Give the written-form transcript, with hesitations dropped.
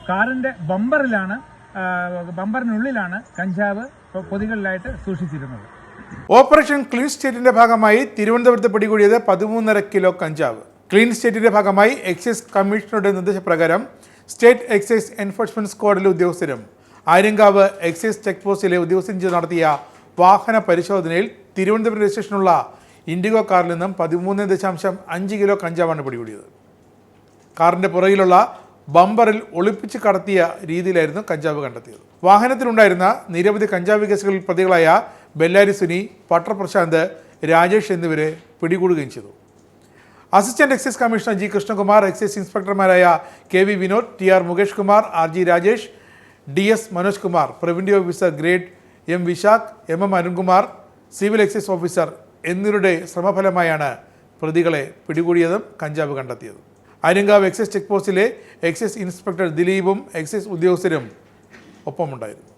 കാറിൻ്റെ ബമ്പറിനുള്ളിലാണ് കഞ്ചാവ് പൊതികളിലായിട്ട് സൂക്ഷിച്ചിരുന്നത്. Operation clean സ്റ്റേറ്റിന്റെ ഭാഗമായി തിരുവനന്തപുരത്ത് പിടികൂടിയത് 13.5 കിലോ കഞ്ചാവ്. ക്ലീൻ സ്റ്റേറ്റിന്റെ ഭാഗമായി എക്സൈസ് കമ്മീഷണറുടെ നിർദ്ദേശപ്രകാരം സ്റ്റേറ്റ് എക്സൈസ് എൻഫോഴ്സ്മെന്റ് സ്ക്വാഡിലെ ഉദ്യോഗസ്ഥരും ആര്യങ്കാവ് എക്സൈസ് ചെക്ക് പോസ്റ്റിലെ ഉദ്യോഗസ്ഥരും നടത്തിയ വാഹന പരിശോധനയിൽ തിരുവനന്തപുരം രജിസ്ട്രേഷനുള്ള ഇൻഡിഗോ കാറിൽ നിന്നും 13.5 കിലോ കഞ്ചാവാണ് പിടികൂടിയത്. കാറിന്റെ പുറകിലുള്ള ബമ്പറിൽ ഒളിപ്പിച്ച് കടത്തിയ രീതിയിലായിരുന്നു കഞ്ചാവ് കണ്ടെത്തിയത്. വാഹനത്തിലുണ്ടായിരുന്ന നിരവധി കഞ്ചാവ് കേസുകളിൽ പ്രതികളായ ബെല്ലാരി സുനി, പട്ടർ പ്രശാന്ത്, രാജേഷ് എന്നിവരെ പിടികൂടുകയും ചെയ്തു. Assistant excise commissioner G Krishnakumar, excise ഇൻസ്പെക്ടർമാരായ KV Vinod, TR Mukesh Kumar, RG Rajesh, DS Manoj Kumar, preventive officer grade M Vishakh, MM Arunkumar, civil excise officer എന്നിവരുടെ ശ്രമഫലമായാണ് പ്രതികളെ പിടികൂടിയതും കഞ്ചാവ് കണ്ടെത്തിയത്. ആര്യങ്കാവ് എക്സൈസ് ചെക്ക് പോസ്റ്റിലെ എക്സൈസ് ഇൻസ്പെക്ടർ ദിലീപും എക്സൈസ് ഉദ്യോഗസ്ഥരും ഒപ്പമുണ്ടായിരുന്നു.